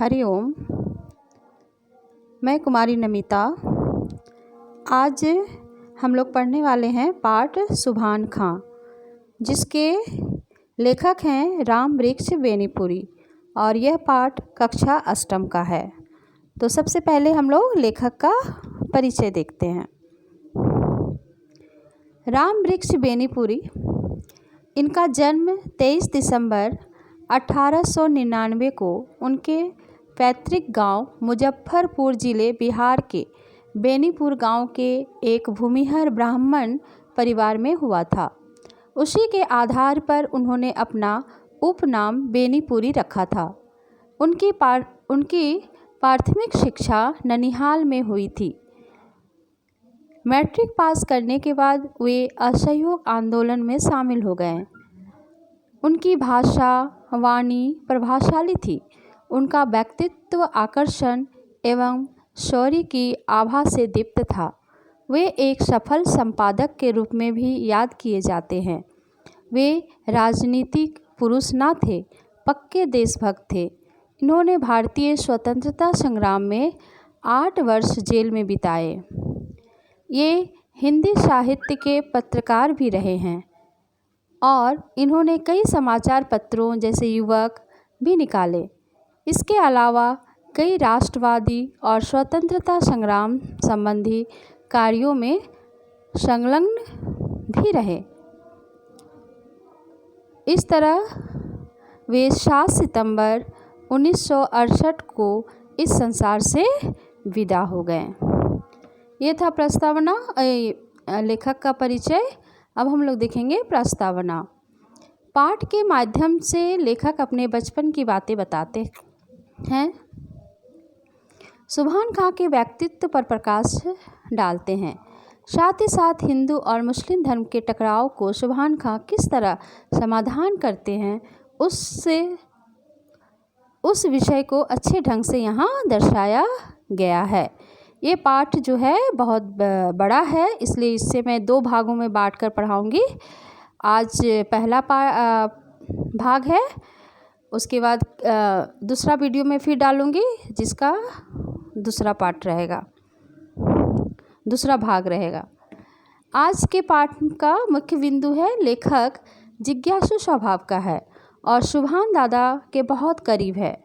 हरिओम। मैं कुमारी नमिता। आज हम लोग पढ़ने वाले हैं पाठ सुभान खां, जिसके लेखक हैं राम वृक्ष बेनीपुरी, और यह पाठ कक्षा अष्टम का है। तो सबसे पहले हम लोग लेखक का परिचय देखते हैं। राम वृक्ष बेनीपुरी, इनका जन्म 23 दिसंबर 1899 को उनके पैतृक गांव मुजफ्फरपुर जिले बिहार के बेनीपुर गांव के एक भूमिहर ब्राह्मण परिवार में हुआ था। उसी के आधार पर उन्होंने अपना उपनाम बेनीपुरी रखा था। उनकी प्राथमिक शिक्षा ननिहाल में हुई थी। मैट्रिक पास करने के बाद वे असहयोग आंदोलन में शामिल हो गए। उनकी भाषा वाणी प्रभावशाली थी। उनका व्यक्तित्व आकर्षण एवं शौर्य की आभा से दीप्त था। वे एक सफल संपादक के रूप में भी याद किए जाते हैं। वे राजनीतिक पुरुष न थे, पक्के देशभक्त थे। इन्होंने भारतीय स्वतंत्रता संग्राम में 8 वर्ष जेल में बिताए। ये हिंदी साहित्य के पत्रकार भी रहे हैं और इन्होंने कई समाचार पत्रों जैसे युवक भी निकाले। इसके अलावा कई राष्ट्रवादी और स्वतंत्रता संग्राम संबंधी कार्यों में संलग्न भी रहे। इस तरह वे 7 सितंबर 1968 को इस संसार से विदा हो गए। ये था प्रस्तावना, लेखक का परिचय। अब हम लोग देखेंगे प्रस्तावना। पाठ के माध्यम से लेखक अपने बचपन की बातें बताते हैं, सुभान खां के व्यक्तित्व पर प्रकाश डालते हैं। साथ ही साथ हिंदू और मुस्लिम धर्म के टकराव को सुभान खां किस तरह समाधान करते हैं, उस विषय को अच्छे ढंग से यहाँ दर्शाया गया है। ये पाठ जो है बहुत बड़ा है, इसलिए इससे मैं 2 भागों में बांटकर पढ़ाऊँगी। आज पहला भाग है, उसके बाद दूसरा वीडियो में फिर डालूँगी, जिसका दूसरा पार्ट रहेगा, दूसरा भाग रहेगा। आज के पाठ का मुख्य बिंदु है लेखक जिज्ञासु स्वभाव का है और सुभान दादा के बहुत करीब है।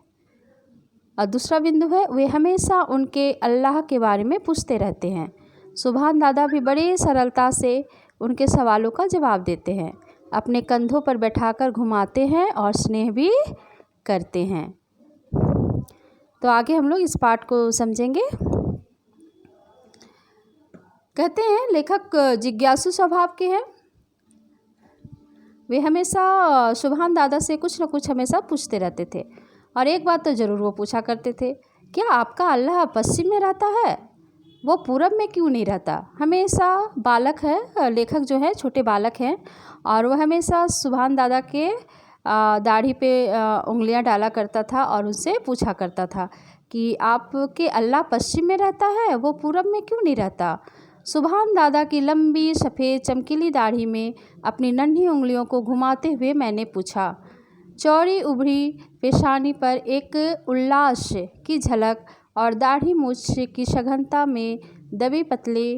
और दूसरा बिंदु है वे हमेशा उनके अल्लाह के बारे में पूछते रहते हैं। सुभान दादा भी बड़े सरलता से उनके सवालों का जवाब देते हैं, अपने कंधों पर बैठाकर घुमाते हैं और स्नेह भी करते हैं। तो आगे हम लोग इस पाठ को समझेंगे। कहते हैं लेखक जिज्ञासु स्वभाव के हैं। वे हमेशा सुभान दादा से कुछ न कुछ हमेशा पूछते रहते थे, और एक बात तो ज़रूर वो पूछा करते थे, क्या आपका अल्लाह पश्चिम में रहता है? वो पूरब में क्यों नहीं रहता? हमेशा बालक है, लेखक जो है छोटे बालक हैं, और वह हमेशा सुभान दादा के दाढ़ी पे उंगलियां डाला करता था और उनसे पूछा करता था कि आपके अल्लाह पश्चिम में रहता है, वो पूरब में क्यों नहीं रहता? सुभान दादा की लंबी सफ़ेद चमकीली दाढ़ी में अपनी नन्ही उंगलियों को घुमाते हुए मैंने पूछा। चौड़ी उभरी पेशानी पर एक उल्लास की झलक और दाढ़ी मूछ की सघनता में दबे पतले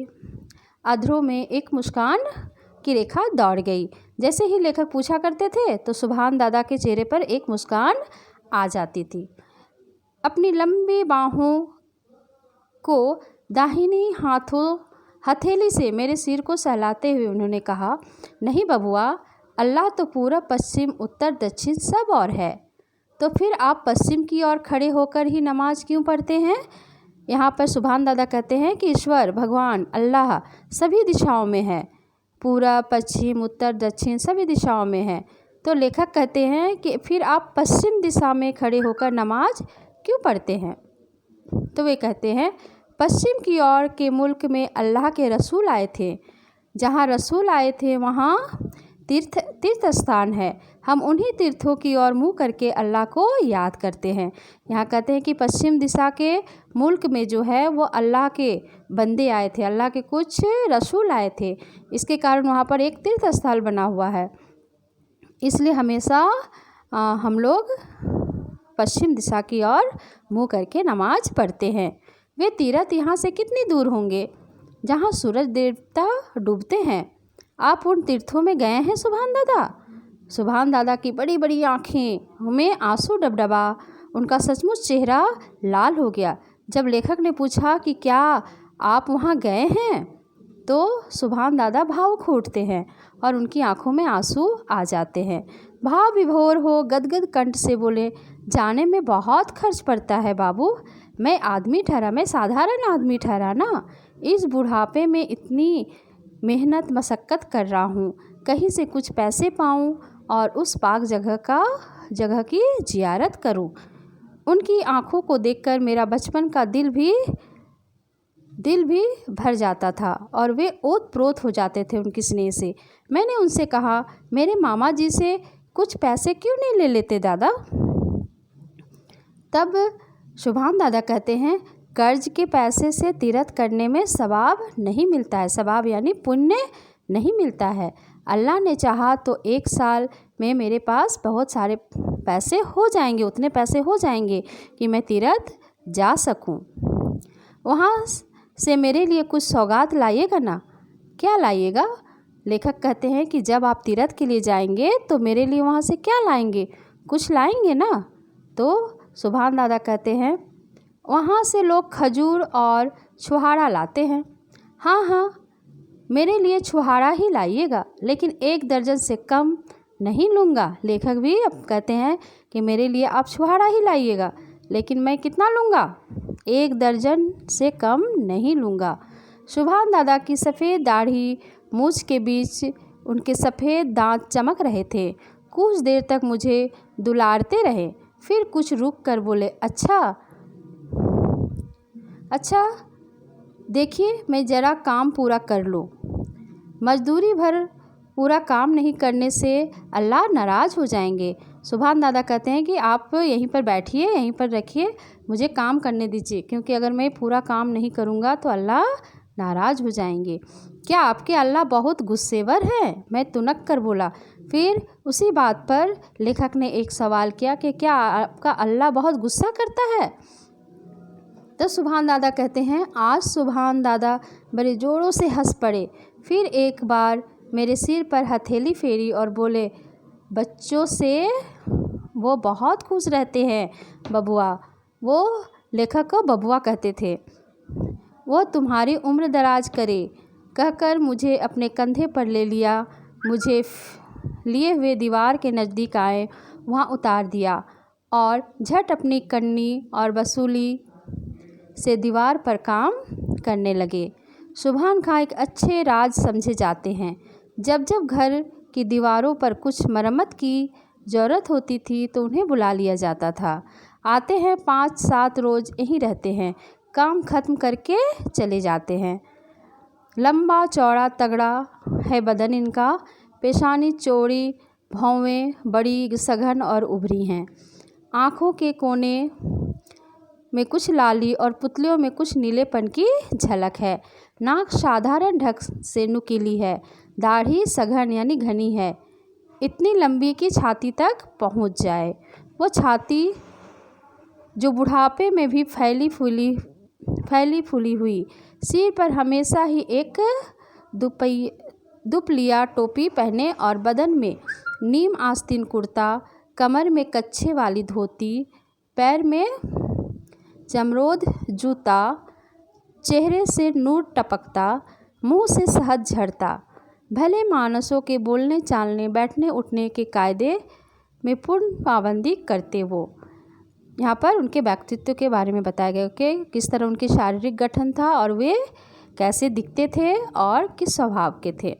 अधरों में एक मुस्कान की रेखा दौड़ गई। जैसे ही लेखक पूछा करते थे तो सुभान दादा के चेहरे पर एक मुस्कान आ जाती थी। अपनी लंबी बाहों को दाहिनी हथेली से मेरे सिर को सहलाते हुए उन्होंने कहा, नहीं बबुआ, अल्लाह तो पूरब पश्चिम उत्तर दक्षिण सब और है, तो फिर आप पश्चिम की ओर खड़े होकर ही नमाज क्यों पढ़ते हैं? यहाँ पर सुभान दादा कहते हैं कि ईश्वर भगवान अल्लाह सभी दिशाओं में है, पूरब पश्चिम उत्तर दक्षिण सभी दिशाओं में है, तो लेखक कहते हैं कि फिर आप पश्चिम दिशा में खड़े होकर नमाज क्यों पढ़ते हैं? तो वे कहते हैं, पश्चिम की ओर के मुल्क में अल्लाह के रसूल आए थे, जहाँ रसूल आए थे वहाँ तीर्थ स्थान है। हम उन्हीं तीर्थों की ओर मुँह करके अल्लाह को याद करते हैं। यहाँ कहते हैं कि पश्चिम दिशा के मुल्क में जो है वो अल्लाह के बंदे आए थे, अल्लाह के कुछ रसूल आए थे, इसके कारण वहाँ पर एक तीर्थ स्थल बना हुआ है। इसलिए हमेशा हम लोग पश्चिम दिशा की ओर मुँह करके नमाज पढ़ते हैं। वे तीर्थ यहाँ से कितनी दूर होंगे? जहाँ सूरज देवता डूबते हैं। आप उन तीर्थों में गए हैं सुभान दादा? सुभान दादा की बड़ी बड़ी आँखें में आंसू डबडबा, उनका सचमुच चेहरा लाल हो गया। जब लेखक ने पूछा कि क्या आप वहाँ गए हैं, तो सुभान दादा भावुक उठते हैं और उनकी आंखों में आंसू आ जाते हैं। भाव विभोर हो गदगद कंठ से बोले, जाने में बहुत खर्च पड़ता है बाबू। मैं आदमी ठहरा, मैं साधारण आदमी ठहरा ना। इस बुढ़ापे में इतनी मेहनत मशक्क़त कर रहा हूँ, कहीं से कुछ पैसे पाऊँ और उस पाक जगह की जियारत करूँ। उनकी आँखों को देखकर मेरा बचपन का दिल भी भर जाता था और वे ओत-प्रोत हो जाते थे उनकी स्नेह से। मैंने उनसे कहा, मेरे मामा जी से कुछ पैसे क्यों नहीं ले लेते दादा? तब सुभान दादा कहते हैं, कर्ज के पैसे से तीर्थ करने में सवाब नहीं मिलता है। सवाब यानी पुण्य नहीं मिलता है। अल्लाह ने चाहा तो 1 साल में मेरे पास बहुत सारे पैसे हो जाएंगे, उतने पैसे हो जाएंगे कि मैं तीर्थ जा सकूं। वहाँ से मेरे लिए कुछ सौगात लाइएगा ना? क्या लाइएगा? लेखक कहते हैं कि जब आप तीर्थ के लिए जाएंगे तो मेरे लिए वहाँ से क्या लाएंगे? कुछ लाएंगे ना? तो सुभान दादा कहते हैं, वहाँ से लोग खजूर और छुहारा लाते हैं। हाँ हाँ, मेरे लिए छुहारा ही लाइएगा, लेकिन 1 दर्जन से कम नहीं लूँगा। लेखक भी अब कहते हैं कि मेरे लिए आप छुहारा ही लाइएगा, लेकिन मैं कितना लूँगा? 1 दर्जन से कम नहीं लूँगा। सुभान दादा की सफ़ेद दाढ़ी मूछ के बीच उनके सफ़ेद दांत चमक रहे थे। कुछ देर तक मुझे दुलारते रहे, फिर कुछ रुक कर बोले, अच्छा देखिए, मैं ज़रा काम पूरा कर लूँ। मजदूरी भर पूरा काम नहीं करने से अल्लाह नाराज़ हो जाएंगे। सुभान दादा कहते हैं कि आप यहीं पर बैठिए, यहीं पर रखिए, मुझे काम करने दीजिए, क्योंकि अगर मैं पूरा काम नहीं करूँगा तो अल्लाह नाराज़ हो जाएंगे। क्या आपके अल्लाह बहुत गुस्सेवर हैं? मैं तुनक कर बोला। फिर उसी बात पर लेखक ने एक सवाल किया कि क्या आपका अल्लाह बहुत गुस्सा करता है? तो सुभान दादा कहते हैं, आज सुभान दादा बड़े ज़ोरों से हंस पड़े। फिर एक बार मेरे सिर पर हथेली फेरी और बोले, बच्चों से वो बहुत खुश रहते हैं बबुआ। वो लेखक को बबुआ कहते थे। वो तुम्हारी उम्र दराज करे, कहकर मुझे अपने कंधे पर ले लिया। मुझे लिए हुए दीवार के नज़दीक आए, वहाँ उतार दिया और झट अपनी कन्नी और वसूली से दीवार पर काम करने लगे। सुभान खां एक अच्छे राज समझे जाते हैं। जब जब घर की दीवारों पर कुछ मरम्मत की ज़रूरत होती थी तो उन्हें बुला लिया जाता था। आते हैं, 5-7 रोज़ यहीं रहते हैं, काम ख़त्म करके चले जाते हैं। लंबा चौड़ा तगड़ा है बदन इनका, पेशानी चौड़ी, भौवें बड़ी सघन और उभरी हैं। आँखों के कोने में कुछ लाली और पुतलियों में कुछ नीलेपन की झलक है। नाक साधारण ढंग से नुकीली है। दाढ़ी सघन यानी घनी है, इतनी लंबी कि छाती तक पहुंच जाए। वो छाती जो बुढ़ापे में भी फैली फूली हुई। सिर पर हमेशा ही एक दुपलिया टोपी पहने और बदन में नीम आस्तीन कुर्ता, कमर में कच्छे वाली धोती, पैर में जमरोद जूता, चेहरे से नूर टपकता, मुंह से शहद झड़ता। भले मानसों के बोलने चालने बैठने उठने के कायदे में पूर्ण पाबंदी करते। वो यहाँ पर उनके व्यक्तित्व के बारे में बताया गया कि किस तरह उनके शारीरिक गठन था और वे कैसे दिखते थे और किस स्वभाव के थे।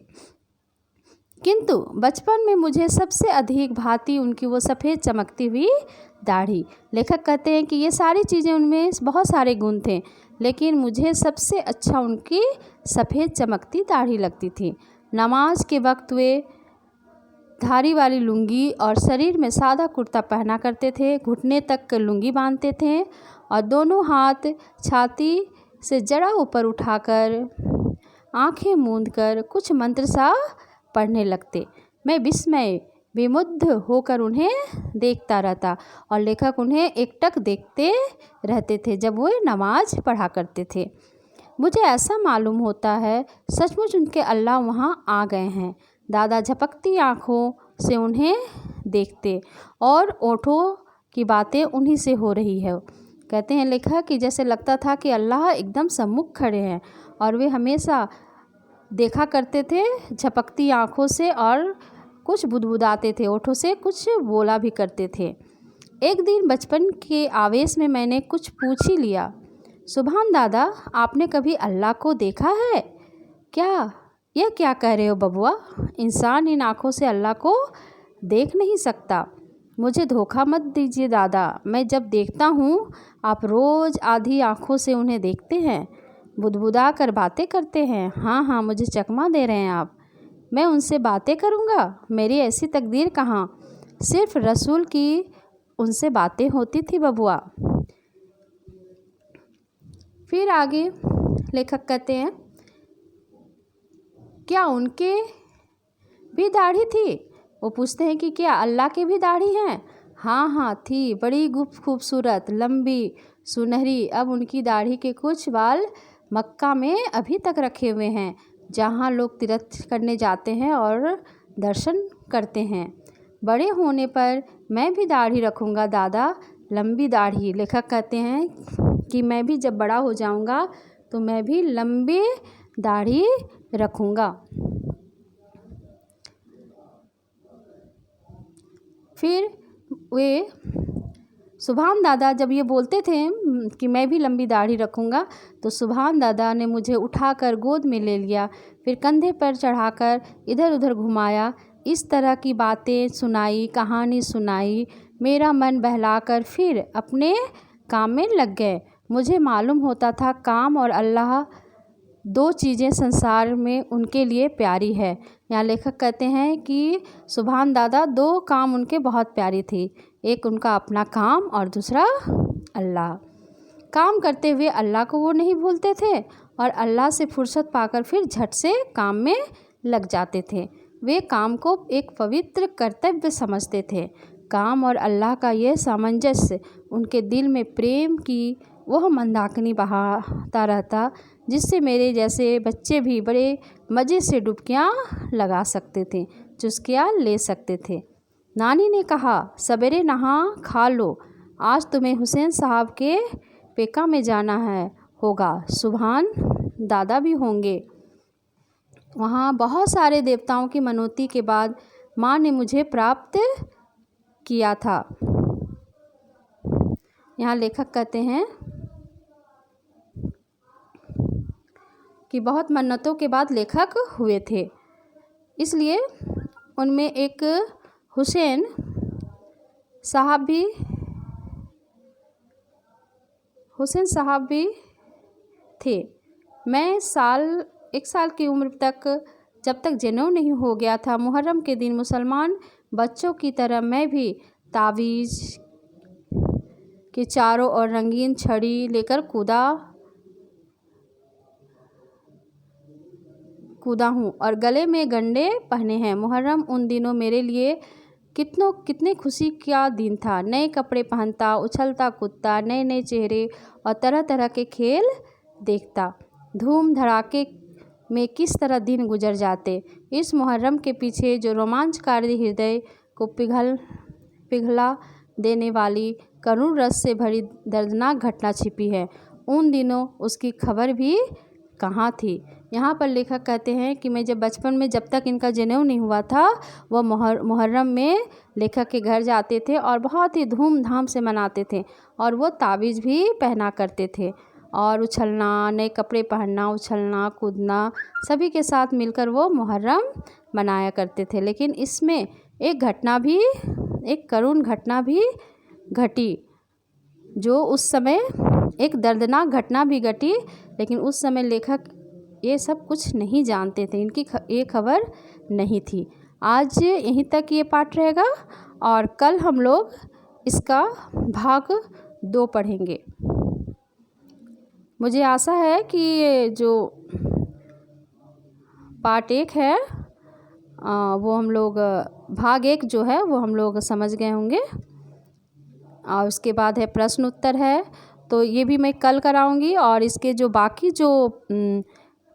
किंतु बचपन में मुझे सबसे अधिक भाती उनकी वो सफ़ेद चमकती हुई दाढ़ी। लेखक कहते हैं कि ये सारी चीज़ें उनमें बहुत सारे गुण थे, लेकिन मुझे सबसे अच्छा उनकी सफ़ेद चमकती दाढ़ी लगती थी। नमाज के वक्त वे धारी वाली लुंगी और शरीर में सादा कुर्ता पहना करते थे। घुटने तक लुंगी बांधते थे और दोनों हाथ छाती से जरा ऊपर उठाकर आंखें मूंदकर कुछ मंत्र सा पढ़ने लगते। मैं विस्मय विमुग्ध होकर उन्हें देखता रहता और लेखक उन्हें एकटक देखते रहते थे जब वे नमाज पढ़ा करते थे। मुझे ऐसा मालूम होता है सचमुच उनके अल्लाह वहाँ आ गए हैं। दादा झपकती आँखों से उन्हें देखते और ओठों की बातें उन्हीं से हो रही है। कहते हैं लेखक कि जैसे लगता था कि अल्लाह एकदम सम्मुख खड़े हैं और वे हमेशा देखा करते थे झपकती आँखों से और कुछ बुदबुदाते थे, ओठों से कुछ बोला भी करते थे। एक दिन बचपन के आवेश में मैंने कुछ पूछ ही लिया, सुभान दादा, आपने कभी अल्लाह को देखा है क्या? यह क्या कह रहे हो बबुआ? इंसान इन आँखों से अल्लाह को देख नहीं सकता। मुझे धोखा मत दीजिए दादा, मैं जब देखता हूँ आप रोज़ आधी आँखों से उन्हें देखते हैं, बुदबुदा कर बातें करते हैं। हाँ हाँ, मुझे चकमा दे रहे हैं आप। मैं उनसे बातें करूँगा? मेरी ऐसी तकदीर कहाँ, सिर्फ रसूल की उनसे बातें होती थी बबुआ। फिर आगे लेखक कहते हैं, क्या उनके भी दाढ़ी थी? वो पूछते हैं कि क्या अल्लाह के भी दाढ़ी हैं? हाँ हाँ थी, बड़ी खूबसूरत, लंबी, सुनहरी। अब उनकी दाढ़ी के कुछ बाल मक्का में अभी तक रखे हुए हैं, जहाँ लोग तीर्थ करने जाते हैं और दर्शन करते हैं। बड़े होने पर मैं भी दाढ़ी रखूँगा दादा, लंबी दाढ़ी। लेखक कहते हैं कि मैं भी जब बड़ा हो जाऊँगा तो मैं भी लंबी दाढ़ी रखूँगा। फिर वे सुभान दादा जब ये बोलते थे कि मैं भी लंबी दाढ़ी रखूँगा, तो सुभान दादा ने मुझे उठाकर गोद में ले लिया, फिर कंधे पर चढ़ाकर इधर उधर घुमाया, इस तरह की बातें सुनाई, कहानी सुनाई, मेरा मन बहलाकर फिर अपने काम में लग गए। मुझे मालूम होता था काम और अल्लाह दो चीज़ें संसार में उनके लिए प्यारी है। यहाँ लेखक कहते हैं कि सुभान दादा दो काम उनके बहुत प्यारी थी, एक उनका अपना काम और दूसरा अल्लाह। काम करते हुए अल्लाह को वो नहीं भूलते थे और अल्लाह से फुर्सत पाकर फिर झट से काम में लग जाते थे। वे काम को एक पवित्र कर्तव्य समझते थे। काम और अल्लाह का यह सामंजस्य उनके दिल में प्रेम की वह मंदाकिनी बहाता रहता, जिससे मेरे जैसे बच्चे भी बड़े मज़े से डुबकियाँ लगा सकते थे, चुस्कियाँ ले सकते थे। नानी ने कहा, सवेरे नहा खा लो, आज तुम्हें हुसैन साहब के पेका में जाना होगा। सुभान दादा भी होंगे वहाँ। बहुत सारे देवताओं की मनौती के बाद माँ ने मुझे प्राप्त किया था। यहाँ लेखक कहते हैं कि बहुत मन्नतों के बाद लेखक हुए थे, इसलिए उनमें एक हुसैन साहब भी थे। मैं एक साल की उम्र तक, जब तक जनेऊ नहीं हो गया था, मुहर्रम के दिन मुसलमान बच्चों की तरह मैं भी तावीज़ के चारों ओर रंगीन छड़ी लेकर कूदा हूँ और गले में गंडे पहने हैं। मुहर्रम उन दिनों मेरे लिए कितने खुशी का दिन था। नए कपड़े पहनता, उछलता कूदता, नए नए चेहरे और तरह तरह के खेल देखता। धूम धड़ाके में किस तरह दिन गुजर जाते। इस मुहर्रम के पीछे जो रोमांचकारी हृदय को पिघला देने वाली करुण रस से भरी दर्दनाक घटना छिपी है, उन दिनों उसकी खबर भी कहाँ थी। यहाँ पर लेखक कहते हैं कि मैं जब बचपन में, जब तक इनका जनेऊ नहीं हुआ था, वह मुहर्रम में लेखक के घर जाते थे और बहुत ही धूमधाम से मनाते थे और वो तावीज़ भी पहना करते थे और उछलना, नए कपड़े पहनना, उछलना कूदना, सभी के साथ मिलकर वो मुहर्रम मनाया करते थे। लेकिन इसमें एक करुण घटना भी घटी, जो उस समय एक दर्दनाक घटना भी घटी, लेकिन उस समय लेखक ये सब कुछ नहीं जानते थे, इनकी ये खबर नहीं थी। आज यहीं तक ये पाठ रहेगा और कल हम लोग इसका भाग 2 पढ़ेंगे। मुझे आशा है कि ये जो पार्ट 1 है वो हम लोग भाग 1 जो है वो हम लोग समझ गए होंगे। और उसके बाद है प्रश्न उत्तर है, तो ये भी मैं कल कराऊंगी और इसके जो बाकी जो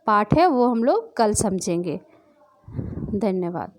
पाठ है वो हम लोग कल समझेंगे। धन्यवाद।